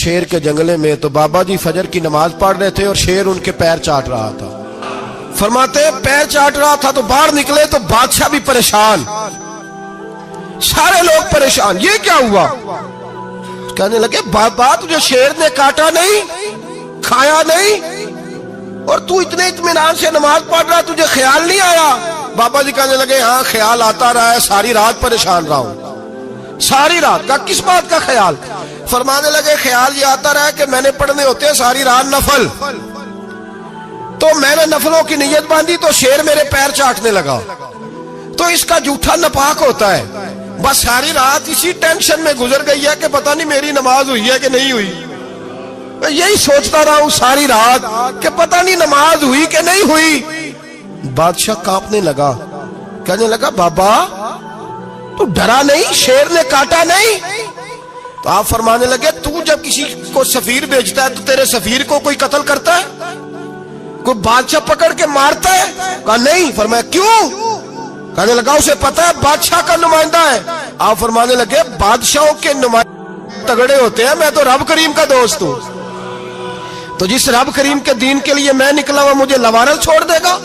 شیر کے جنگلے میں تو بابا جی فجر کی نماز پڑھ رہے تھے اور شیر ان کے پیر چاٹ رہا تھا. فرماتے ہیں پیر چاٹ رہا تھا تو باہر نکلے تو بادشاہ بھی پریشان, سارے لوگ پریشان, یہ کیا ہوا؟ کہنے لگے بابا تجھے شیر نے کاٹا نہیں, کھایا نہیں, اور تو اتنے اطمینان سے نماز پڑھ رہا, تجھے خیال نہیں آیا؟ بابا جی کہنے لگے ہاں خیال آتا رہا ہے, ساری رات پریشان رہا ہوں. ساری رات کا کس بات کا خیال؟ فرمانے لگے خیال یہ آتا رہا کہ میں نے پڑھنے ہوتے ہیں ساری رات نفل, تو میں نے نفلوں کی نیت باندھی تو شیر میرے پیر چاٹنے لگا, تو اس کا جھوٹا ناپاک ہوتا ہے. بس ساری رات اسی ٹینشن میں گزر گئی ہے کہ پتہ نہیں میری نماز ہوئی ہے کہ نہیں ہوئی. میں یہی سوچتا رہا ہوں ساری رات کہ پتہ نہیں نماز ہوئی کہ نہیں ہوئی. بادشاہ کانپنے لگا, کہنے لگا بابا تو ڈرا نہیں, شیر نے کاٹا نہیں؟ تو آپ فرمانے لگے تو جب کسی کو سفیر بھیجتا ہے تو تیرے سفیر کو کوئی قتل کرتا ہے, کوئی بادشاہ پکڑ کے مارتا ہے؟ کہا نہیں. فرمایا کیوں؟ کہنے لگا اسے پتا ہے بادشاہ کا نمائندہ ہے. آپ فرمانے لگے بادشاہوں کے نمائندے تگڑے ہوتے ہیں, میں تو رب کریم کا دوست ہوں, تو جس رب کریم کے دین کے لیے میں نکلا ہوا مجھے لوارل چھوڑ دے گا,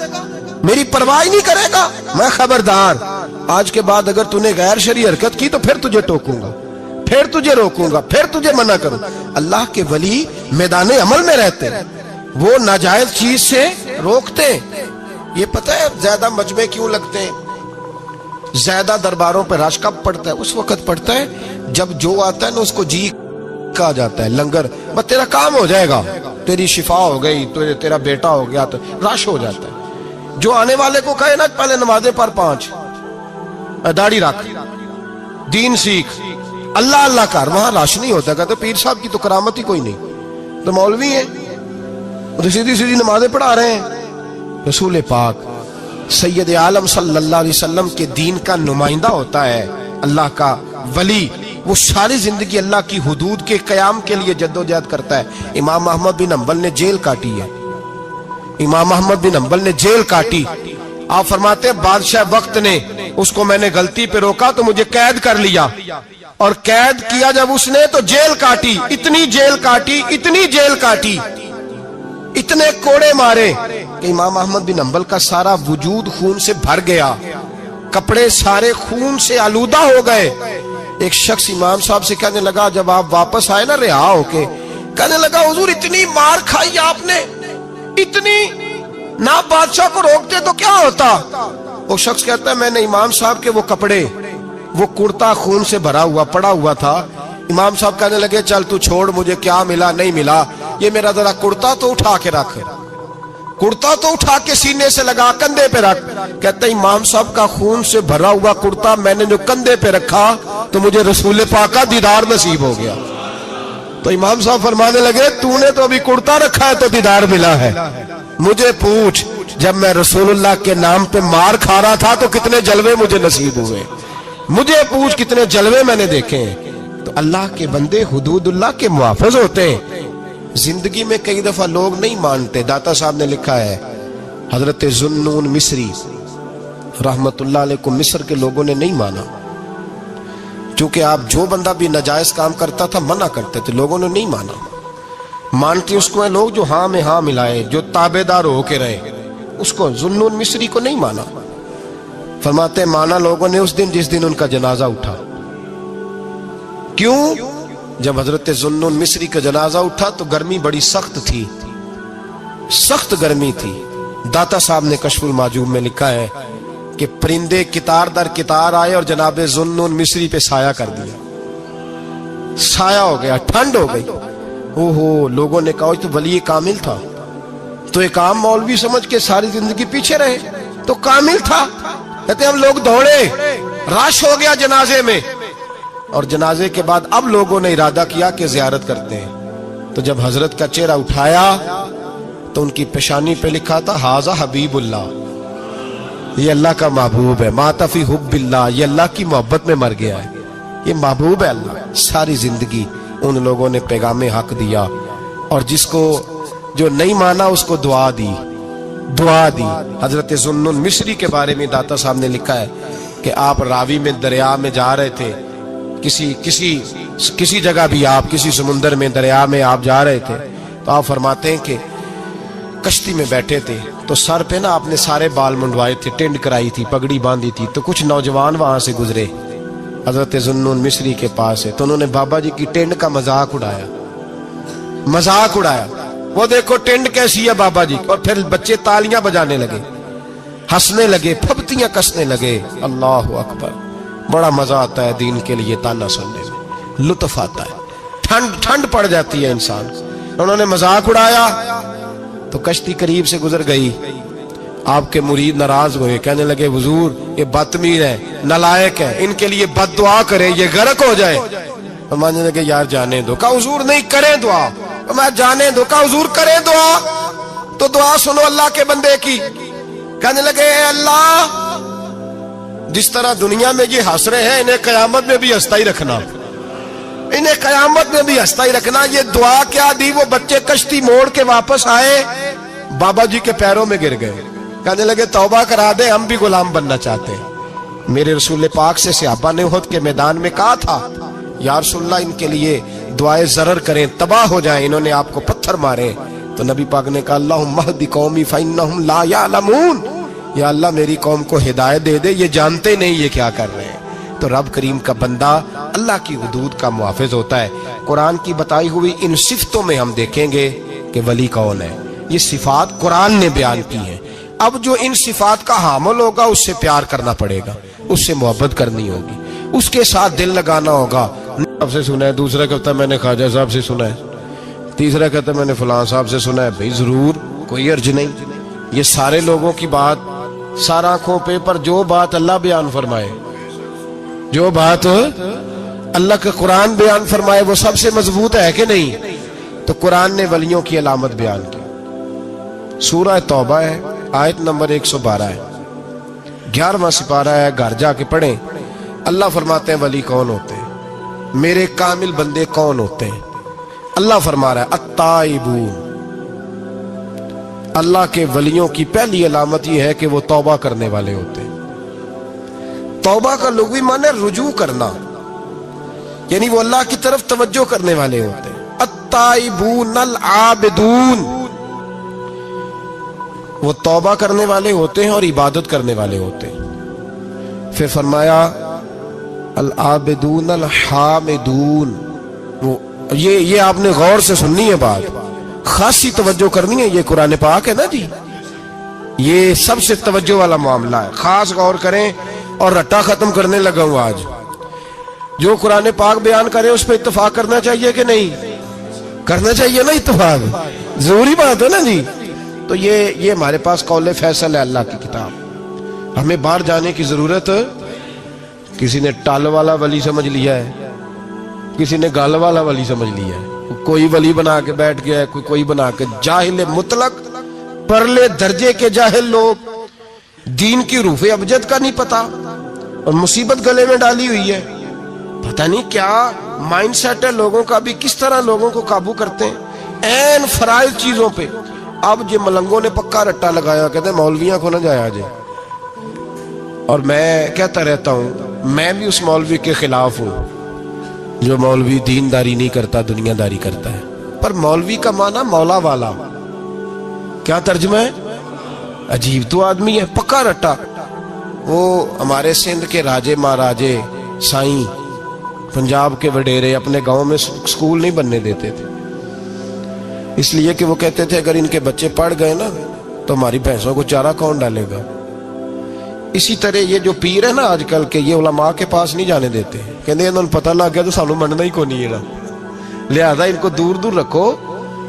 میری پرواہ نہیں کرے گا؟ میں خبردار, آج کے بعد اگر تو نے غیر شرعی حرکت کی تو پھر تجھے ٹوکوں گا, پھر تجھے روکوں گا, پھر تجھے منع کروں. اللہ کے ولی میدان عمل میں رہتے, وہ ناجائز چیز سے روکتے. یہ پتہ ہے زیادہ مجمع کیوں لگتے ہیں, زیادہ درباروں پہ رش کب پڑتا ہے؟ اس وقت پڑتا ہے جب جو آتا ہے نا اس کو جی کہا جاتا ہے لنگر, بس تیرا کام ہو جائے گا, تیری شفا ہو گئی, تیرا بیٹا ہو گیا, تو رش ہو جاتا ہے. جو آنے والے کو کہے نا پہلے نمازیں پڑھ 5, داڑھی رکھ, دین سیکھ, اللہ اللہ کر, وہاں رش نہیں ہوتا. کہتے پیر صاحب کی تو کرامت ہی کوئی نہیں, تو مولوی ہیں, تو سیدھی سیدھی نمازیں پڑھا رہے ہیں. رسول پاک سید عالم صلی اللہ علیہ وسلم کے دین کا نمائندہ ہوتا ہے اللہ کا ولی, وہ ساری زندگی اللہ کی حدود کے قیام کے لیے جدوجہد کرتا ہے. امام احمد بن حنبل نے جیل کاٹی ہے, امام احمد بن حنبل نے جیل کاٹی. آپ فرماتے ہیں بادشاہ وقت نے اس کو میں نے غلطی پہ روکا تو مجھے قید کر لیا, اور قید کیا جب اس نے تو جیل کاٹی, اتنی جیل کاٹی, اتنی جیل کاٹی, اتنے کوڑے مارے کہ امام احمد بن حنبل کا سارا وجود خون سے بھر گیا, کپڑے سارے خون سے آلودہ ہو گئے. ایک شخص امام صاحب سے کہنے لگا جب آپ واپس آئے نا رہا ہو کے, کہنے لگا حضور اتنی مار کھائی آپ نے, اتنی, نہ بادشاہ کو روکتے تو کیا ہوتا؟ وہ شخص کہتا ہے میں نے امام صاحب کے وہ کپڑے, وہ کرتا خون سے بھرا ہوا پڑا ہوا تھا. امام صاحب کہنے لگے چل تو چھوڑ, مجھے کیا ملا نہیں ملا, یہ میرا ذرا کرتا تو اٹھا کے رکھ, کرتا تو اٹھا کے سینے سے لگا, کندھے پہ رکھ. کہتے ہیں امام صاحب کا خون سے بھرا ہوا کرتا میں نے جو کندھے پہ رکھا تو مجھے رسول پاک کا دیدار نصیب ہو گیا. تو امام صاحب فرمانے لگے تو نے تو ابھی کرتا رکھا ہے تو دیدار ملا ہے, مجھے پوچھ جب میں رسول اللہ کے نام پہ مار کھا رہا تھا تو کتنے جلوے مجھے نصیب ہوئے, مجھے پوچھ کتنے جلوے میں نے دیکھے ہیں. تو اللہ کے بندے حدود اللہ کے محافظ ہوتے ہیں. زندگی میں کئی دفعہ لوگ نہیں مانتے. داتا صاحب نے لکھا ہے حضرت ذوالنون مصری رحمت اللہ علیہ کو مصر کے لوگوں نے نہیں مانا, چونکہ آپ جو بندہ بھی ناجائز کام کرتا تھا منع کرتے تھے, لوگوں نے نہیں مانا. مانتے اس کو ہیں لوگ جو ہاں میں ہاں ملائے, جو تابعدار ہو کے رہے, اس کو ذوالنون مصری کو نہیں مانا. فرماتے ہیں مانا لوگوں نے اس دن جس دن ان کا جنازہ اٹھا. کیوں؟ جب حضرت ذوالنون مصری کا جنازہ اٹھا تو گرمی بڑی سخت تھی, سخت گرمی تھی. داتا صاحب نے کشف المعجوب میں لکھا ہے کہ پرندے کتار در کتار آئے اور جناب ذوالنون مصری پہ سایہ کر دیا, سایہ ہو گیا, ٹھنڈ ہو گئی. لوگوں نے کہا تو ولی کامل تھا, تو ایک عام مولوی سمجھ کے ساری زندگی پیچھے رہے, تو کامل تھا. کہتے ہم لوگ دوڑے, رش ہو گیا جنازے میں, اور جنازے کے بعد اب لوگوں نے ارادہ کیا کہ زیارت کرتے ہیں. تو جب حضرت کا چہرہ اٹھایا تو ان کی پیشانی پہ لکھا تھا ھذا حبیب اللہ, یہ اللہ کا محبوب ہے. مات فی حب اللہ, یہ اللہ کی محبت میں مر گیا ہے, یہ محبوب ہے اللہ. ساری زندگی ان لوگوں نے پیغام حق دیا, اور جس کو جو نہیں مانا اس کو دعا دی, دعا دی. حضرت ذوالنون مصری کے بارے میں داتا صاحب نے لکھا ہے کہ آپ راوی میں دریا میں جا رہے تھے, کسی جگہ بھی آپ کسی سمندر میں دریا میں آپ جا رہے تھے تو آپ فرماتے ہیں کہ کشتی میں بیٹھے تھے تو سر پہ نا آپ نے سارے بال منڈوائے تھے، ٹینڈ کرائی تھی، پگڑی باندھی تھی، تو کچھ نوجوان وہاں سے گزرے حضرت ذوالنون مصری کے پاس ہے، تو انہوں نے بابا جی کی ٹینڈ کا مذاق اڑایا، وہ دیکھو ٹینڈ کیسی ہے بابا جی، اور پھر بچے تالیاں بجانے لگے، ہنسنے لگے، پھپتیاں کسنے لگے۔ اللہ اکبر، بڑا مزہ آتا ہے دین کے لیے تانا سننے میں، لطف آتا ہے، ٹھنڈ پڑ جاتی ہے انسان۔ انہوں نے مذاق اڑایا تو کشتی قریب سے گزر گئی، آپ کے مرید ناراض ہوئے، کہنے لگے حضور یہ بدتمیز ہے، نالائق ہے، ان کے لیے بد دعا کرے یہ غرق ہو جائے۔ فرمانے لگے یار جانے دو، کہا حضور نہیں کریں دعا، میں جانے دو، کہا حضور کریں دعا، تو دعا سنو اللہ کے بندے کی۔ کہنے لگے اے اللہ جس طرح دنیا میں یہ ہنس رہے ہیں انہیں قیامت میں بھی ہنستا ہی رکھنا، انہیں قیامت میں بھی ہنستا ہی رکھنا۔ یہ دعا کیا دی، وہ بچے کشتی موڑ کے واپس آئے، بابا جی کے پیروں میں گر گئے، کہنے لگے توبہ کرا دے، ہم بھی غلام بننا چاہتے ہیں۔ میرے رسول پاک سے صحابہ نے احد کے میدان میں کہا تھا یا رسول اللہ ان کے لیے دعائے ضرر کریں، تباہ ہو جائیں، انہوں نے آپ کو پتھر مارے، تو نبی پاک نے کہا اللہم اہد قومی فانہم لا یعلمون، یا اللہ میری قوم کو ہدایت دے دے، یہ جانتے نہیں یہ کیا کر رہے ہیں۔ تو رب کریم کا بندہ اللہ کی حدود کا محافظ ہوتا ہے۔ قرآن کی بتائی ہوئی ان صفتوں میں ہم دیکھیں گے کہ ولی کون ہے، یہ صفات قرآن نے بیان کی ہیں۔ اب جو ان صفات کا حامل ہوگا اس سے پیار کرنا پڑے گا، اس سے محبت کرنی ہوگی، اس کے ساتھ دل لگانا ہوگا۔ آپ سے سنا ہے، دوسرا کہتا ہے میں نے خواجہ صاحب سے سنا ہے، تیسرا کہتا ہے میں نے فلاں صاحب سے سنا ہے، بھئی ضرور کوئی عرض نہیں، یہ سارے لوگوں کی بات، سارا آنکھوں پہ، پر جو بات اللہ بیان فرمائے، جو بات اللہ کا قرآن بیان فرمائے وہ سب سے مضبوط ہے کہ نہیں؟ تو قرآن نے ولیوں کی علامت بیان کی، سورہ توبہ ہے، آیت نمبر 112 ہے، 11واں سپارہ ہے، گھر جا کے پڑھیں۔ اللہ فرماتے ہیں ولی کون ہوتے ہیں، میرے کامل بندے کون ہوتے ہیں۔ اللہ فرما رہا ہے التائبون، اللہ کے ولیوں کی پہلی علامت یہ ہے کہ وہ توبہ کرنے والے ہوتے ہیں۔ توبہ کا لغوی معنی رجوع کرنا، یعنی وہ اللہ کی طرف توجہ کرنے والے ہوتے ہیں۔ التائبون العابدون، وہ توبہ کرنے والے ہوتے ہیں اور عبادت کرنے والے ہوتے ہیں۔ پھر فرمایا العابدون الحامدون، یہ آپ نے غور سے سننی ہے بات، خاصی توجہ کرنی ہے، یہ قرآن پاک ہے نا جی، یہ سب سے توجہ والا معاملہ ہے، خاص غور کریں۔ اور رٹا ختم کرنے لگا ہوں آج، جو قرآن پاک بیان کرے اس پہ اتفاق کرنا چاہیے کہ نہیں کرنا چاہیے نا، اتفاق ضروری بات ہے نا جی۔ تو یہ ہمارے پاس قول فیصل ہے اللہ کی کتاب، ہمیں باہر جانے کی ضرورت، کسی نے ٹال والا ولی سمجھ لیا ہے، کسی نے گال والا ولی سمجھ لیا ہے، کوئی ولی بنا کے بیٹھ گیا ہے، کوئی بنا کے، جاہل مطلق، پرلے درجے کے جاہل لوگ، دین کی روح ابجد کا نہیں پتا، اور مصیبت گلے میں ڈالی ہوئی ہے، پتہ نہیں کیا مائنڈ سیٹ ہے لوگوں کا، بھی کس طرح لوگوں کو قابو کرتے ہیں این فرائض چیزوں پہ۔ اب یہ ملنگوں نے پکا رٹا لگایا، کہتے ہیں مولویاں کو نہ جایا جائے، اور میں کہتا رہتا ہوں میں بھی اس مولوی کے خلاف ہوں جو مولوی دینداری نہیں کرتا، دنیا داری کرتا ہے۔ پر مولوی کا معنی مولا والا، کیا ترجمہ ہے؟ عجیب تو آدمی ہے، پکا رٹا۔ وہ ہمارے سندھ کے راجے مہاراجے سائیں، پنجاب کے وڈیرے اپنے گاؤں میں سکول نہیں بننے دیتے تھے، اس لیے کہ وہ کہتے تھے اگر ان کے بچے پڑھ گئے نا تو ہماری بھینسوں کو چارہ کون ڈالے گا۔ اسی طرح یہ جو پیر ہے نا آج کل کے، یہ علماء کے پاس نہیں جانے دیتے، کہتے انہوں نے پتہ لگ گیا تو سانوں مننا ہی کو نہیں ہے نا، لہذا ان کو دور دور رکھو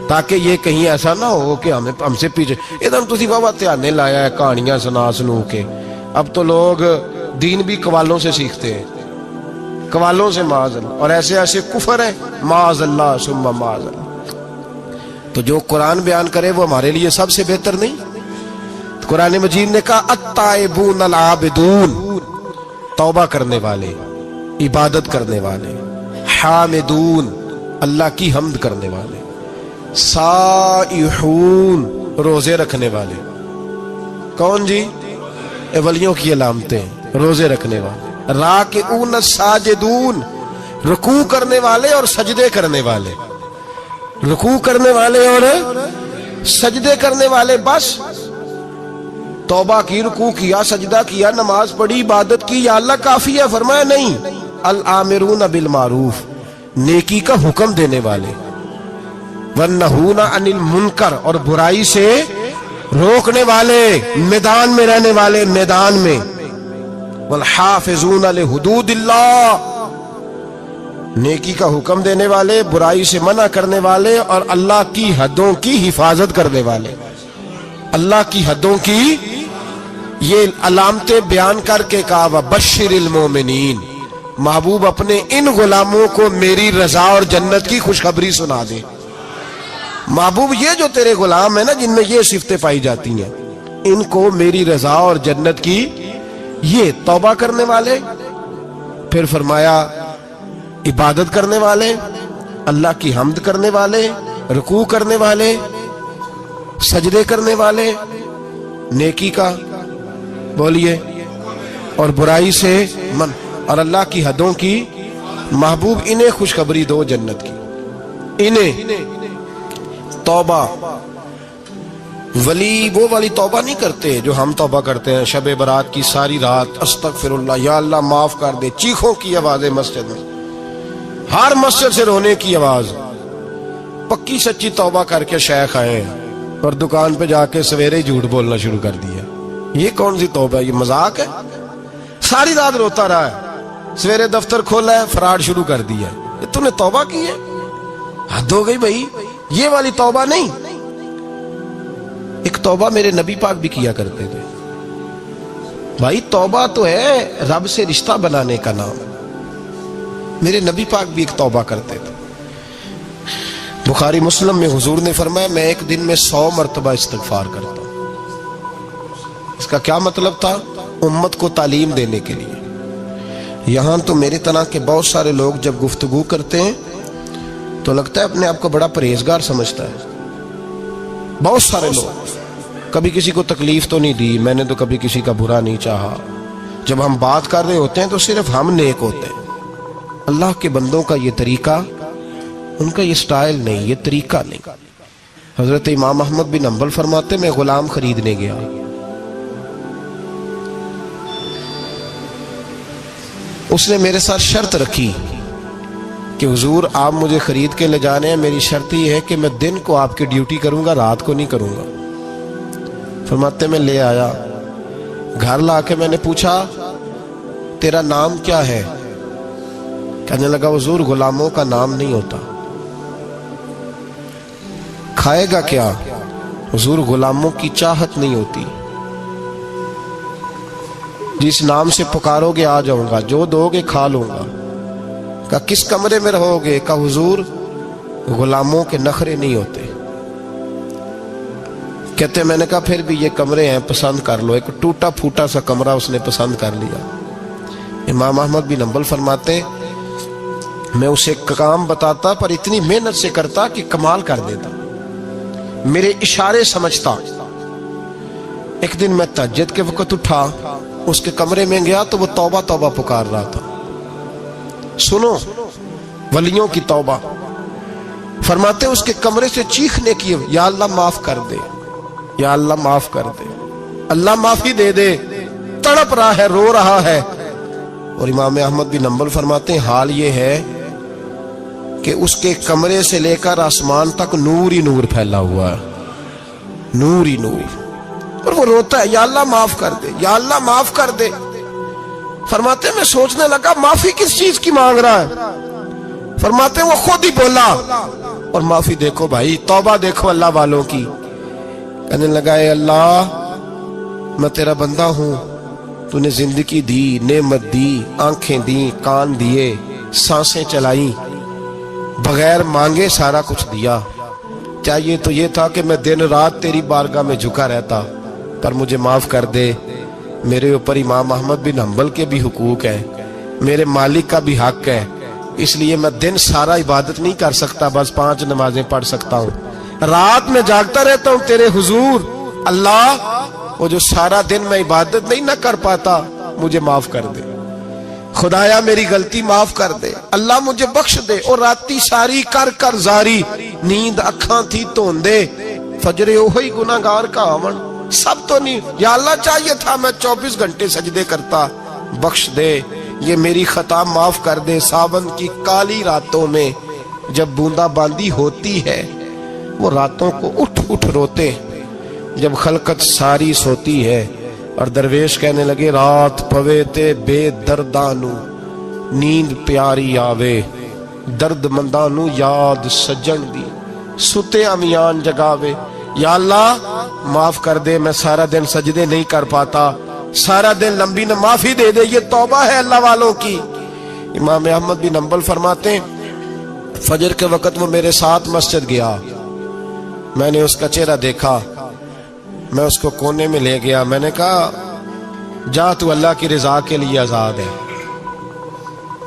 تاکہ یہ کہیں ایسا نہ ہو کہ ہم سے پیچھے۔ ادھر تسی بابا تھیانے لایا ہے کہانیاں سنو کے، اب تو لوگ دین بھی قوالوں سے سیکھتے ہیں، قوالوں سے معاذ اللہ، اور ایسے ایسے کفر ہے معاذ اللہ ثم معاذ اللہ۔ تو جو قرآن بیان کرے وہ ہمارے لیے سب سے بہتر نہیں؟ قرآن مجید نے کہا التائبون العابدون، توبہ کرنے والے، عبادت کرنے والے، حامدون، اللہ کی حمد کرنے والے، سائحون، روزے رکھنے والے۔ کون جی؟ ولیوں کی علامتیں، روزے رکھنے والے، راکعون ساجدون، رکوع کرنے والے اور سجدے کرنے والے، رکوع کرنے والے اور سجدے کرنے والے، بس توبہ کی، رکوع کیا، سجدہ کیا، نماز پڑھی، عبادت کی، یا اللہ کافی ہے؟ فرمایا نہیں، الآمرون بالمعروف، نیکی کا حکم دینے والے، والنہون عن المنکر، اور برائی سے روکنے والے، میدان میں رہنے والے، میدان میں، والحافظون لحدود اللہ، نیکی کا حکم دینے والے، برائی سے منع کرنے والے، اور اللہ کی حدوں کی حفاظت کرنے والے، اللہ کی حدوں کی یہ علامتیں بیان کر کے کہا وبشر المومنین، محبوب اپنے ان غلاموں کو میری رضا اور جنت کی خوشخبری سنا دے۔ محبوب یہ جو تیرے غلام ہیں نا جن میں یہ صفتیں پائی جاتی ہیں، ان کو میری رضا اور جنت کی، یہ توبہ کرنے والے، پھر فرمایا عبادت کرنے والے، اللہ کی حمد کرنے والے، رکوع کرنے والے، سجدے کرنے والے، نیکی کا بولیے اور برائی سے من، اور اللہ کی حدوں کی، محبوب انہیں خوشخبری دو جنت کی، انہیں توبہ۔ ولی وہ والی توبہ نہیں کرتے جو ہم توبہ کرتے ہیں شب برات کی، ساری رات استغفر اللہ، یا اللہ معاف کر دے، چیخوں کی آوازیں مسجد میں، ہر مسجد سے رونے کی آواز، پکی سچی توبہ کر کے شیخ آئے اور دکان پہ جا کے سویرے جھوٹ بولنا شروع کر دیا۔ یہ کون سی توبہ ہے؟ یہ مذاق ہے؟ ساری رات روتا رہا ہے، سویرے دفتر کھولا ہے، فراڈ شروع کر دیا ہے، یہ تو نے توبہ کی ہے؟ حد ہو گئی بھائی، یہ والی توبہ نہیں۔ ایک توبہ میرے نبی پاک بھی کیا کرتے تھے بھائی، توبہ تو ہے رب سے رشتہ بنانے کا نام، میرے نبی پاک بھی ایک توبہ کرتے تھے۔ بخاری مسلم میں حضور نے فرمایا میں ایک دن میں 100 مرتبہ استغفار کرتا ہوں۔ اس کا کیا مطلب تھا؟ امت کو تعلیم دینے کے لیے۔ یہاں تو میرے طرح کے بہت سارے لوگ جب گفتگو کرتے ہیں تو لگتا ہے اپنے آپ کو بڑا پرہیزگار سمجھتا ہے۔ بہت سارے لوگ، کبھی کسی کو تکلیف تو نہیں دی، میں نے تو کبھی کسی کا برا نہیں چاہا، جب ہم بات کر رہے ہوتے ہیں تو صرف ہم نیک ہوتے ہیں۔ اللہ کے بندوں کا یہ طریقہ، ان کا یہ سٹائل نہیں، یہ طریقہ نہیں۔ حضرت امام احمد بن حنبل فرماتے میں غلام خریدنے گیا، اس نے میرے ساتھ شرط رکھی کہ حضور آپ مجھے خرید کے لے جانے ہیں، میری شرط یہ ہے کہ میں دن کو آپ کی ڈیوٹی کروں گا، رات کو نہیں کروں گا۔ فرماتے میں لے آیا، گھر لا کے میں نے پوچھا تیرا نام کیا ہے؟ کہنے لگا حضور غلاموں کا نام نہیں ہوتا۔ کھائے گا کیا؟ حضور غلاموں کی چاہت نہیں ہوتی، جس نام سے پکارو گے آ جاؤں گا، جو دو گے کھا لوں گا۔ کہا کس کمرے میں رہو گے؟ کہا حضور غلاموں کے نخرے نہیں ہوتے۔ کہتے میں نے کہا پھر بھی یہ کمرے ہیں، پسند کر لو۔ ایک ٹوٹا پھوٹا سا کمرہ اس نے پسند کر لیا۔ امام احمد بن حنبل فرماتے میں اسے کام بتاتا پر اتنی محنت سے کرتا کہ کمال کر دیتا، میرے اشارے سمجھتا۔ ایک دن میں تہجد کے وقت اٹھا، اس کے کمرے میں گیا تو وہ توبہ توبہ پکار رہا تھا۔ سنو ولیوں کی توبہ، فرماتے اس کے کمرے سے چیخنے کی، یا اللہ معاف کر دے، یا اللہ معاف کر دے، اللہ معافی دے دے، تڑپ رہا ہے، رو رہا ہے۔ اور امام احمد بن حنبل فرماتے ہیں حال یہ ہے کہ اس کے کمرے سے لے کر آسمان تک نور ہی نور پھیلا ہوا ہے، نور ہی نور، اور وہ روتا ہے یا اللہ معاف کر دے، یا اللہ معاف کر دے۔ فرماتے میں سوچنے لگا معافی کس چیز کی مانگ رہا ہے؟ فرماتے وہ خود ہی بولا، اور معافی دیکھو بھائی، توبہ دیکھو اللہ والوں کی۔ کہنے لگا اے اللہ میں تیرا بندہ ہوں، تو نے زندگی دی، نعمت دی، آنکھیں دی، کان دیے، سانسیں چلائیں، بغیر مانگے سارا کچھ دیا۔ چاہیے تو یہ تھا کہ میں دن رات تیری بارگاہ میں جھکا رہتا، پر مجھے معاف کر دے۔ میرے اوپر امام احمد بن حنبل کے بھی حقوق ہیں، میرے مالک کا بھی حق ہے، اس لیے میں دن سارا عبادت نہیں کر سکتا، بس 5 نمازیں پڑھ سکتا ہوں، رات میں جاگتا رہتا ہوں تیرے حضور۔ اللہ وہ جو سارا دن میں عبادت نہیں نہ کر پاتا، مجھے معاف کر دے۔ خدایا میری غلطی معاف کر دے، اللہ مجھے بخش دے۔ اور راتی ساری کر کر زاری، نیند اکھاں تھی توندے، فجر اوہی گناہگار کا آون۔ سب تو نہیں، یا اللہ چاہیے تھا میں 24 گھنٹے سجدے کرتا، بخش دے، یہ میری خطا معاف کر دے۔ ساون کی کالی راتوں میں جب بوندا باندی ہوتی ہے، وہ راتوں کو اٹھ اٹھ روتے، جب خلقت ساری سوتی ہے۔ اور درویش کہنے لگے رات پوے تے بے دردانو، نیند پیاری آوے، درد مندانو یاد سجن دی، ستے امیان جگاوے۔ یا اللہ معاف کر دے، میں سارا دن سجدے نہیں کر پاتا، سارا دن لمبی نہ معافی دے دے، یہ توبہ ہے اللہ والوں کی۔ امام احمد بن حنبل فرماتے ہیں فجر کے وقت وہ میرے ساتھ مسجد گیا، میں نے اس کا چہرہ دیکھا، میں اس کو کونے میں لے گیا، میں نے کہا جا تو اللہ کی رضا کے لیے آزاد ہے،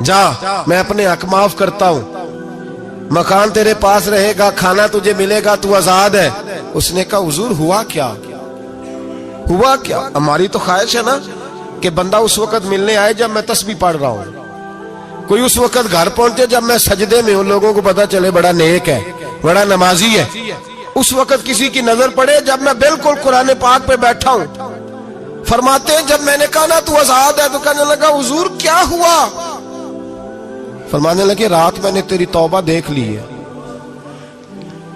جا میں اپنے حق معاف کرتا ہوں، مکان تیرے پاس رہے گا، کھانا تجھے ملے گا، تو آزاد ہے۔ اس نے کہا حضور ہوا کیا؟ ہوا کیا؟ ہماری تو خواہش ہے نا کہ بندہ اس وقت ملنے آئے جب میں تسبیح پڑھ رہا ہوں، کوئی اس وقت گھر پہنچے جب میں سجدے میں ہوں، لوگوں کو پتا چلے بڑا نیک ہے، بڑا نمازی ہے۔ اس وقت کسی کی نظر پڑے جب میں بالکل قرآن پاک پہ بیٹھا ہوں۔ فرماتے ہیں جب میں نے کہا نا تو آزاد ہے، تو کہنے لگا حضور کیا ہوا؟ فرمانے لگے رات میں نے تیری توبہ دیکھ لی ہے،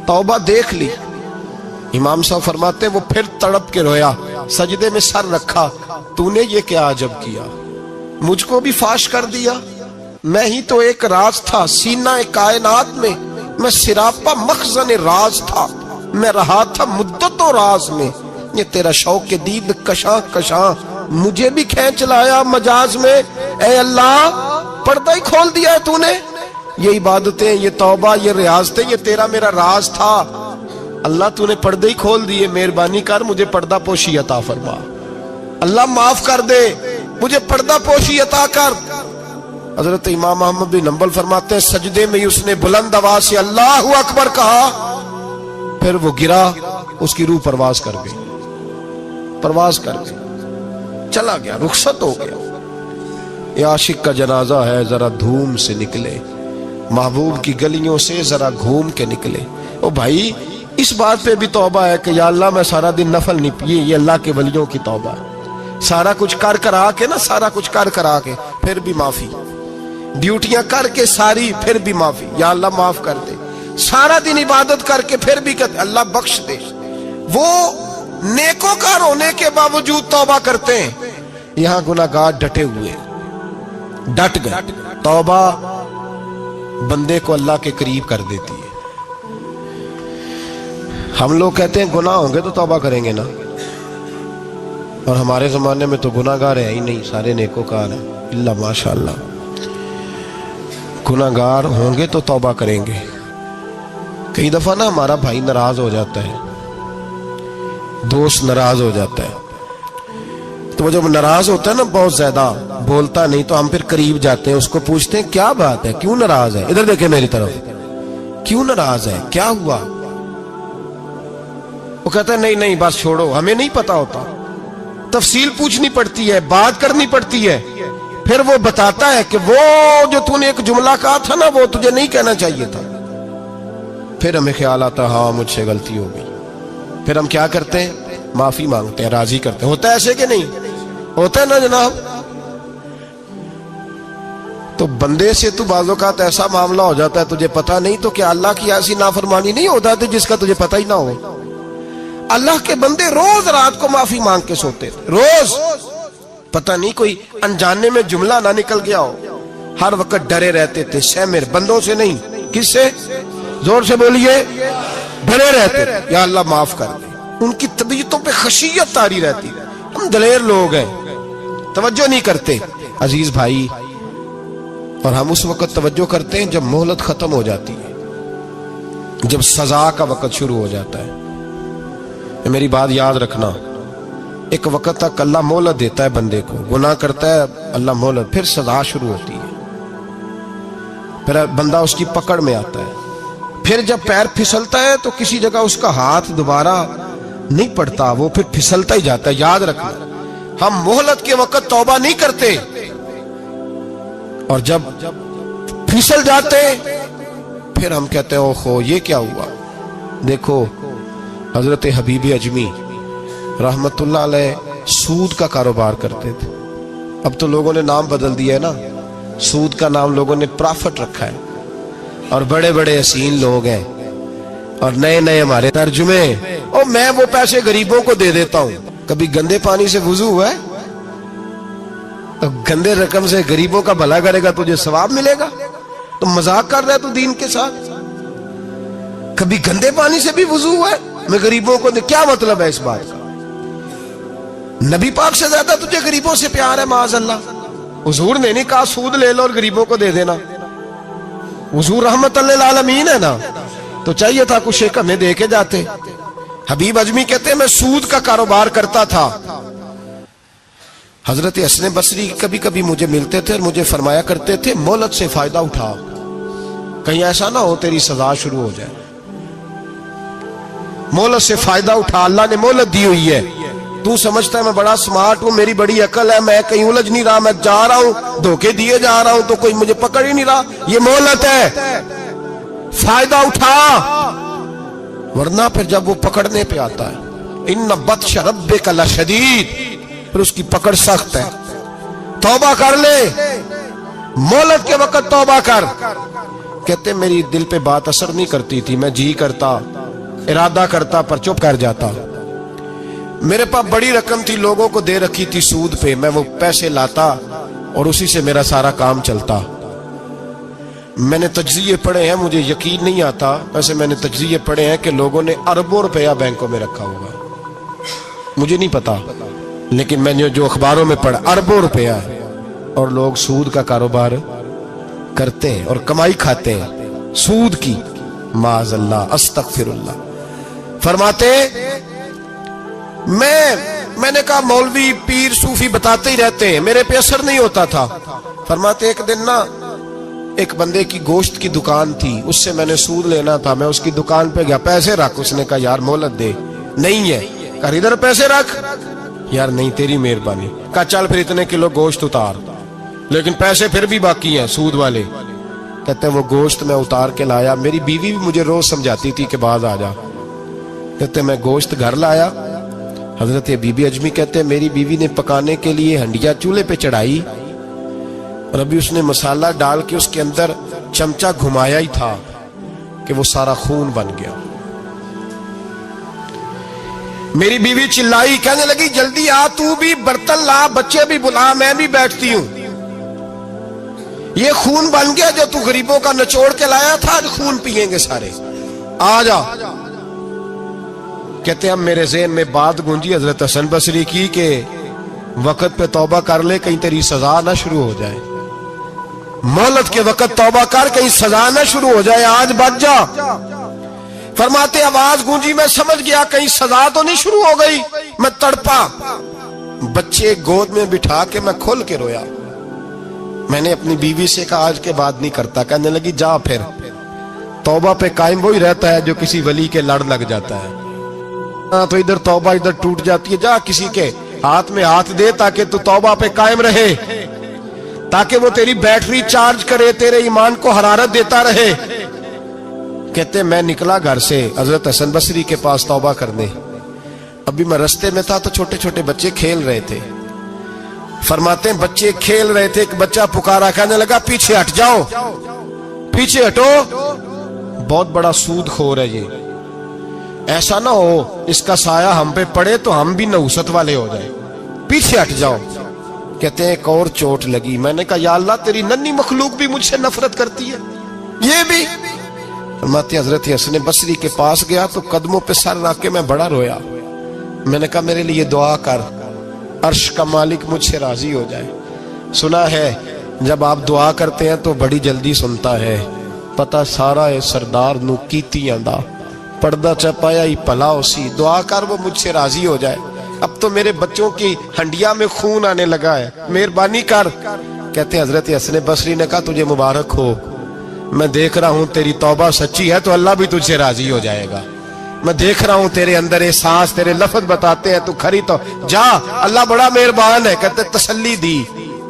توبہ دیکھ لی۔ امام صاحب فرماتے ہیں وہ پھر تڑپ کے رویا، سجدے میں سر رکھا، تو نے یہ کیا عجب کیا، مجھ کو بھی فاش کر دیا، میں ہی تو ایک راز تھا سینہ کائنات میں سراپا مخزن راز تھا، میں رہا تھا مدتوں راز میں، یہ تیرا شوق کے دید کشاں کشاں مجھے بھی کھینچ لایا مجاز میں۔ اے اللہ پردہ ہی کھول دیا ہے تو نے، یہ عبادتیں، یہ توبہ، یہ ریاضتیں، یہ تیرا میرا راز تھا، اللہ تو نے پردے ہی کھول دیے، مہربانی کر مجھے پردہ پوشی عطا فرما، اللہ معاف کر دے، مجھے پردہ پوشی عطا کر۔ حضرت امام احمد بن حنبل فرماتے ہیں سجدے میں اس نے بلند آواز سے اللہ اکبر کہا، پھر وہ گرا، اس کی روح پرواز کر گئی، پرواز کر گئی، چلا گیا، رخصت ہو گیا۔ یہ عاشق کا جنازہ ہے، ذرا دھوم سے نکلے، محبوب کی گلیوں سے ذرا گھوم کے نکلے۔ او بھائی اس بات پہ بھی توبہ ہے کہ یا اللہ میں سارا دن نفل نہیں پیے، یہ اللہ کے ولیوں کی توبہ ہے، سارا کچھ کر کر آ کے نا، سارا کچھ کر کر آ کے پھر بھی معافی، ڈیوٹیاں کر کے ساری پھر بھی معافی، یا اللہ معاف کر دے، سارا دن عبادت کر کے پھر بھی کہتے اللہ بخش دے۔ وہ نیکوکار ہونے کے باوجود توبہ کرتے ہیں، یہاں گناہگار ڈٹے ہوئے، ڈٹ گئے۔ توبہ بندے کو اللہ کے قریب کر دیتی ہے۔ ہم لوگ کہتے ہیں گناہ ہوں گے تو توبہ کریں گے نا، اور ہمارے زمانے میں تو گناہگار ہے ہی نہیں، سارے نیکوکار ہیں، اللہ ماشاءاللہ۔ گناہگار ہوں گے تو توبہ کریں گے۔ کئی دفعہ نا ہمارا بھائی ناراض ہو جاتا ہے، دوست ناراض ہو جاتا ہے، تو وہ جب ناراض ہوتا ہے نا بہت زیادہ بولتا نہیں، تو ہم پھر قریب جاتے ہیں، اس کو پوچھتے ہیں کیا بات ہے، کیوں ناراض ہے، ادھر دیکھیں میری طرف، کیوں ناراض ہے، کیا ہوا؟ وہ کہتا ہے نہیں نہیں بس چھوڑو، ہمیں نہیں پتا ہوتا، تفصیل پوچھنی پڑتی ہے، بات کرنی پڑتی ہے، پھر وہ بتاتا ہے کہ وہ جو تو نے ایک جملہ کہا تھا نا وہ تجھے نہیں کہنا چاہیے تھا۔ پھر ہمیں خیال آتا ہے ہاں مجھ سے غلطی ہو گئی، پھر ہم کیا کرتے ہیں، معافی مانگتے ہیں، راضی کرتے ہیں۔ ہوتا ہے ایسے کہ نہیں ہوتا ہے نا جناب؟ تو بندے سے تو بعض اوقات ایسا معاملہ ہو جاتا ہے تجھے پتہ نہیں، تو کیا اللہ کی ایسی نافرمانی نہیں ہوتا تھی جس کا تجھے پتہ ہی نہ ہو؟ اللہ کے بندے روز رات کو معافی مانگ کے سوتے تھے، روز، پتہ نہیں کوئی انجانے میں جملہ نہ نکل گیا ہو، ہر وقت ڈرے رہتے تھے، شیمر بندوں سے نہیں، کس سے؟ زور سے بولیے، ڈرے رہتے تھے، یا اللہ معاف کر دے۔ ان کی طبیعتوں پہ خشیت طاری رہتی۔ ہم دلیر لوگ ہیں، توجہ نہیں کرتے عزیز بھائی، اور ہم اس وقت توجہ کرتے ہیں جب مہلت ختم ہو جاتی ہے، جب سزا کا وقت شروع ہو جاتا ہے۔ میری بات یاد رکھنا، ایک وقت تک اللہ مہلت دیتا ہے بندے کو، گناہ کرتا ہے اللہ مہلت، پھر سزا شروع ہوتی ہے، پھر بندہ اس کی پکڑ میں آتا ہے، پھر جب پیر پھسلتا ہے تو کسی جگہ اس کا ہاتھ دوبارہ نہیں پڑتا، وہ پھر پھسلتا ہی جاتا ہے۔ یاد رکھنا، ہم مہلت کے وقت توبہ نہیں کرتے، اور جب پھسل جاتے پھر ہم کہتے ہیں اوہو یہ کیا ہوا. دیکھو حضرت حبیب اجمی رحمت اللہ علیہ سود کا کاروبار کرتے تھے. اب تو لوگوں نے نام بدل دیا ہے نا, سود کا نام لوگوں نے پرافٹ رکھا ہے, اور بڑے بڑے حسین لوگ ہیں اور نئے نئے ہمارے ترجمے, اور میں وہ پیسے غریبوں کو دے دیتا ہوں. کبھی گندے پانی سے وضو ہوا ہے؟ تو گندے رقم سے غریبوں کا بھلا کرے گا تجھے ثواب ملے گا؟ تو مذاق کر رہا ہے تو دین کے ساتھ. کبھی گندے پانی سے بھی وضو ہوا ہے؟ میں غریبوں کو کیا مطلب ہے اس بات کا؟ نبی پاک سے زیادہ تجھے غریبوں سے پیار ہے معاذ اللہ. حضور نے نہیں کہا سود لے لو اور غریبوں کو دے دینا. حضور رحمت للعالمین ہے نا, تو چاہیے تھا کچھ ایک ہمیں دے کے جاتے. حبیب اجمی کہتے ہیں میں سود کا کاروبار کرتا تھا. حضرت حسن بصری کبھی کبھی مجھے ملتے تھے اور مجھے فرمایا کرتے تھے مہلت سے فائدہ اٹھا, کہیں ایسا نہ ہو تیری سزا شروع ہو جائے. مہلت سے فائدہ اٹھا, اللہ نے مہلت دی ہوئی ہے. تو سمجھتا ہے میں بڑا سمارٹ ہوں, میری بڑی عقل ہے, میں کہیں الجھ نہیں رہا, میں جا رہا ہوں دھوکے دیے جا رہا ہوں تو کوئی مجھے پکڑ ہی نہیں رہا. یہ مہلت ہے, فائدہ اٹھا, ورنہ پھر جب وہ پکڑنے پہ آتا ہے ان بطش ربک لشدید, پھر اس کی پکڑ سخت ہے. توبہ کر لے, مہلت کے وقت توبہ کر. کہتے میری دل پہ بات اثر نہیں کرتی تھی, میں جی کرتا ارادہ کرتا پر چپ کر جاتا. میرے پاس بڑی رقم تھی, لوگوں کو دے رکھی تھی سود پہ, میں وہ پیسے لاتا اور اسی سے میرا سارا کام چلتا. میں نے تجزیے پڑھے ہیں, مجھے یقین نہیں آتا, ویسے میں نے تجزیے پڑھے ہیں کہ لوگوں نے اربوں روپیہ بینکوں میں رکھا ہوگا. مجھے نہیں پتا, لیکن میں نے جو اخباروں میں پڑھا اربوں روپیہ, اور لوگ سود کا کاروبار کرتے ہیں اور کمائی کھاتے ہیں سود کی. معاذ اللہ, استغفر اللہ. فرماتے میں نے کہا مولوی پیر صوفی بتاتے ہی رہتے ہیں, میرے پہ اثر نہیں ہوتا تھا. فرماتے ایک دن نا ایک بندے کی گوشت کی دکان تھی, اس سے میں نے سود لینا تھا, میں اس کی دکان پہ گیا, پیسے رکھ. اس نے کہا یار مہلت دے. نہیں ہے. کہا ادھر پیسے رکھ. یار نہیں تیری مہربانی. کہا چل پھر اتنے کلو گوشت اتار, لیکن پیسے پھر بھی باقی ہیں سود والے. کہتے ہیں وہ گوشت میں اتار کے لایا, میری بیوی بھی مجھے روز سمجھاتی تھی کہ باز آ جا. کہتے ہیں میں گوشت گھر لایا. حضرت بی بی اجمی کہتے ہیں میری بیوی نے پکانے کے لیے ہنڈیا چولہے پہ چڑھائی, اور ابھی اس نے مسالہ ڈال کے اس کے اندر چمچہ گھمایا ہی تھا کہ وہ سارا خون بن گیا. میری بیوی چلائی, کہنے لگی جلدی آ, تو بھی برتن لا, بچے بھی بلا, میں بھی بیٹھتی ہوں. یہ خون بن گیا جو تو غریبوں کا نچوڑ کے لایا تھا, آج خون پیئیں گے سارے, آ جا. کہتے ہیں اب میرے ذہن میں بات گونجی حضرت حسن بصری کی کہ وقت پہ توبہ کر لے, کہیں تیری سزا نہ شروع ہو جائے. مہلت کے وقت توبہ کر, کہیں سزا نہ شروع ہو جائے, آج بچ جا. فرماتے آواز گونجی, میں سمجھ گیا کہیں سزا تو نہیں شروع ہو گئی. میں تڑپا, بچے گود میں بٹھا کے میں کھل کے رویا. میں نے اپنی بیوی سے کہا آج کے بعد نہیں کرتا. کہنے لگی جا پھر, توبہ پہ قائم وہی رہتا ہے جو کسی ولی کے لڑ لگ جاتا ہے. تو ادھر توبہ ادھر ٹوٹ جاتی ہے. جا کسی کے ہاتھ میں ہاتھ دے تاکہ تو توبہ پہ قائم رہے, تاکہ وہ تیری بیٹری چارج کرے, تیرے ایمان کو حرارت دیتا رہے. کہتے میں نکلا گھر سے حضرت حسن بصری کے پاس توبہ کرنے. ابھی میں رستے میں تھا تو چھوٹے چھوٹے بچے کھیل رہے تھے. فرماتے ہیں بچے کھیل رہے تھے, ایک بچہ پکارا, کہنے لگا پیچھے ہٹ جاؤ, پیچھے ہٹو, بہت بڑا سود خور ہے یہ, ایسا نہ ہو اس کا سایہ ہم پہ پڑے تو ہم بھی نحوست والے ہو جائیں, پیچھے ہٹ جاؤ. کہتے ہیں ایک اور چوٹ لگی. میں نے کہا یا اللہ تیری ننھی مخلوق بھی مجھ سے نفرت کرتی ہے, یہ بھی. فرماتے حضرت حسن بصری کے پاس گیا تو قدموں پہ سر رکھ کے میں بڑا رویا. میں نے کہا میرے لیے دعا کر, عرش کا مالک مجھ سے راضی ہو جائے. سنا ہے جب آپ دعا کرتے ہیں تو بڑی جلدی سنتا ہے. پتہ سارا ہے سردار نو کیتیاں دا, پردہ چپایا ہی پلا اسی. دعا کر وہ مجھ سے راضی ہو جائے. اب تو میرے بچوں کی ہنڈیا میں خون آنے لگا ہے, مہربانی کر. کہتے ہیں حضرت حسن بصری نے کہا تجھے مبارک ہو, میں دیکھ رہا ہوں تیری توبہ سچی ہے تو اللہ بھی تجھ سے راضی ہو جائے گا. میں دیکھ رہا ہوں تیرے اندر احساس, تیرے لفظ بتاتے ہیں تو کھری تو جا, اللہ بڑا مہربان ہے. کہتے تسلی دی.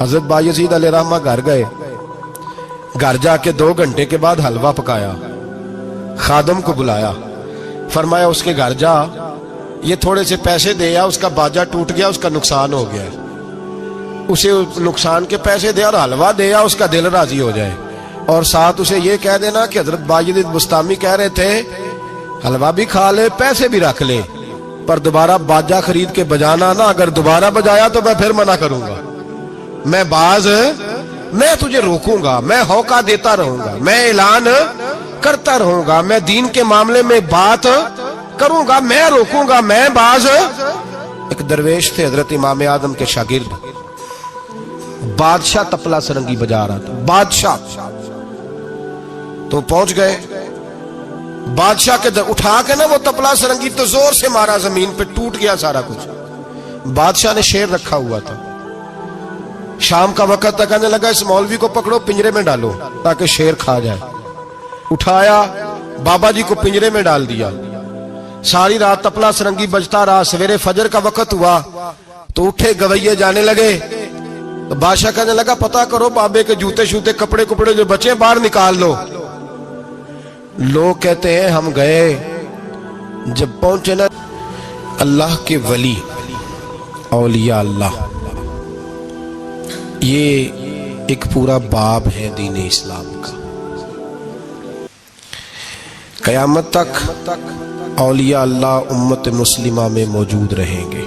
حضرت بایزید علیہ رحمہ گھر گئے, گھر جا کے 2 گھنٹے کے بعد حلوہ پکایا, خادم کو بلایا, فرمایا اس کے گھر جا, یہ تھوڑے سے پیسے دے آ, اس کا باجا ٹوٹ گیا, اس کا نقصان ہو گیا, اسے نقصان کے پیسے دے اور حلوہ دے آ, اس کا دل راضی ہو جائے. اور ساتھ اسے یہ کہہ دینا کہ حضرت بایزید بستامی کہہ رہے تھے حلوہ بھی کھا لے, پیسے بھی رکھ لے, پر دوبارہ باجا خرید کے بجانا نا, اگر دوبارہ بجایا تو میں پھر منع کروں گا, میں تجھے روکوں گا, میں ہوکا دیتا رہوں گا, میں اعلان کرتا رہوں گا, میں دین کے معاملے میں بات کروں گا, میں روکوں گا, میں باز. ایک درویش تھے حضرت امام اعظم کے شاگرد, بادشاہ تپلا سرنگی بجا رہا تھا, بادشاہ تو پہنچ گئے, بادشاہ کے اٹھا کے نا وہ تپلا سرنگی تو زور سے مارا, زمین پہ ٹوٹ گیا سارا کچھ. بادشاہ نے شیر رکھا ہوا تھا, شام کا وقت تک کہنے لگا اس مولوی کو پکڑو, پنجرے میں ڈالو تاکہ شیر کھا جائے. اٹھایا, بابا جی کو پنجرے میں ڈال دیا, ساری رات تپلا سرنگی بجتا رہا. سویرے فجر کا وقت ہوا تو اٹھے گویے جانے لگے, بادشاہ کہنے لگا پتہ کرو بابے کے جوتے شوتے کپڑے کپڑے جو بچے باہر نکال لو. لوگ کہتے ہیں ہم گئے, جب پہنچے نا اللہ کے ولی اولیاء اللہ, یہ ایک پورا باب ہے دین اسلام کا. قیامت تک اولیاء اللہ امت مسلمہ میں موجود رہیں گے.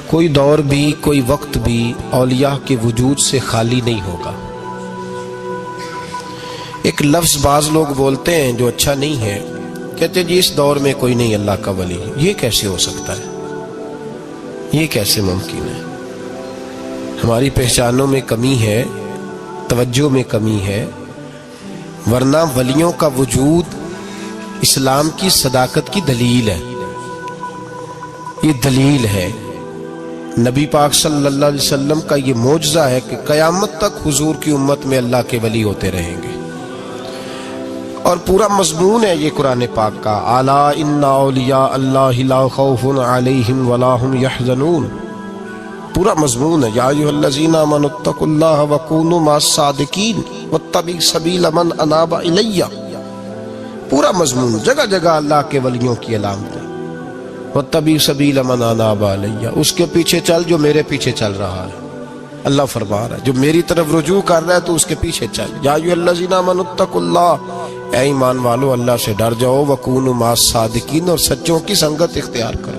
کوئی دور بھی, کوئی وقت بھی اولیاء کے وجود سے خالی نہیں ہوگا. ایک لفظ بعض لوگ بولتے ہیں جو اچھا نہیں ہے, کہتے جی اس دور میں کوئی نہیں اللہ کا ولی. یہ کیسے ہو سکتا ہے, یہ کیسے ممکن ہے؟ ہماری پہچانوں میں کمی ہے, توجہ میں کمی ہے, ورنہ ولیوں کا وجود اسلام کی صداقت کی دلیل ہے. یہ دلیل ہے. نبی پاک صلی اللہ علیہ وسلم کا یہ معجزہ ہے کہ قیامت تک حضور کی امت میں اللہ کے ولی ہوتے رہیں گے. اور پورا مضمون ہے یہ قرآن پاک کا, الا ان اولیاء اللہ لا خوف علیہم ولا هم یحزنون. پورا مضمون ہے, یا ایھا الذین آمنوا اتقوا اللہ وکونوا مع الصادقین واتبعوا سبیل من اناب الی. پورا مضمون, جگہ جگہ اللہ کے ولیوں کی علامتیں. واتبعوا سبیل من اناب الی, اس کے پیچھے چل جو میرے پیچھے چل رہا ہے. اللہ فرما رہا ہے جو میری طرف رجوع کر رہا ہے تو اس کے پیچھے چل. یا ایھا الذین آمنوا اتقوا اللہ, اے ایمان والو اللہ سے ڈر جاؤ. وکونوا مع الصادقین, اور سچوں کی سنگت اختیار کرو.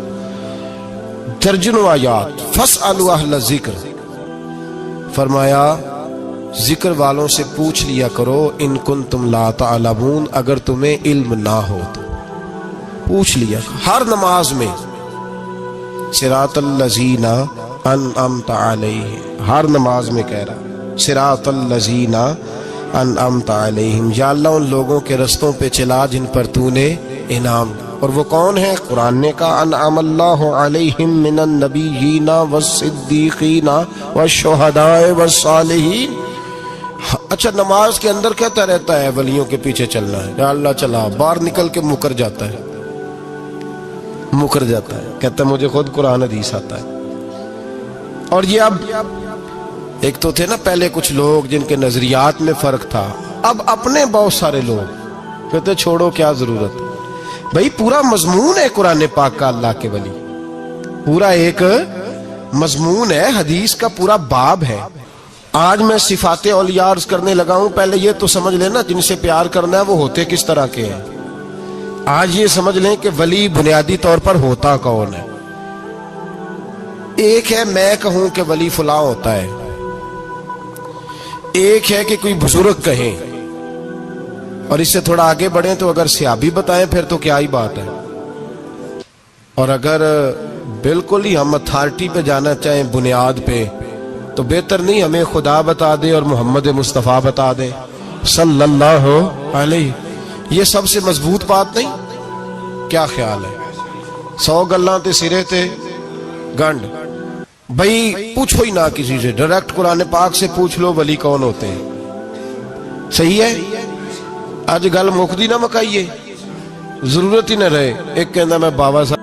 درجنوں آیات. فاسألوا اہل الذکر, فرمایا ذکر والوں سے پوچھ لیا کرو. ان کنتم لا تعلمون, اگر تمہیں علم نہ ہو تو پوچھ لیا. ہر نماز میں صراط الذین انعمت علیہم, ہر نماز میں کہہ رہا صراط الذین انعمت علیہم, یا اللہ ان لوگوں کے رستوں پہ چلا جن پر تو نے انعام. اور وہ کون ہے؟ قرآن نے کہا انعم اللہ علیہم من النبیین والصدیقین والشہداء والصالحین. اچھا, نماز کے اندر کہتا رہتا ہے ولیوں کے پیچھے چلنا ہے, یا اللہ چلا, باہر نکل کے مکر جاتا ہے, کہتا ہے مجھے خود قرآن حدیث آتا ہے. اور یہ اب ایک تو تھے نا پہلے کچھ لوگ جن کے نظریات میں فرق تھا, اب اپنے بہت سارے لوگ کہتے چھوڑو کیا ضرورت. بھئی پورا مضمون ہے قرآن پاک کا اللہ کے ولی, پورا ایک مضمون ہے, حدیث کا پورا باب ہے. آج میں صفات اولیاء عرض کرنے لگا ہوں, پہلے یہ تو سمجھ لینا جن سے پیار کرنا ہے وہ ہوتے کس طرح کے ہیں. آج یہ سمجھ لیں کہ ولی بنیادی طور پر ہوتا کون ہے. ایک ہے میں کہوں کہ ولی فلاں ہوتا ہے, ایک ہے کہ کوئی بزرگ کہیں, اور اس سے تھوڑا آگے بڑھیں تو اگر صحابی بتائیں پھر تو کیا ہی بات ہے. اور اگر بالکل ہی ہم اتھارٹی پہ جانا چاہیں بنیاد پہ, تو بہتر نہیں ہمیں خدا بتا دے اور محمد مصطفیٰ بتا دے صلی اللہ علیہ. یہ سب سے مضبوط بات نہیں؟ کیا خیال ہے؟ 100 گلاں تے سرے تے گنڈ. بھئی پوچھو ہی نہ کسی سے, ڈائریکٹ قرآن پاک سے پوچھ لو ولی کون ہوتے ہیں. صحیح ہے؟ آج گل مکدی نہ مکائیے, ضرورت ہی نہ رہے. ایک کہنا میں بابا صاحب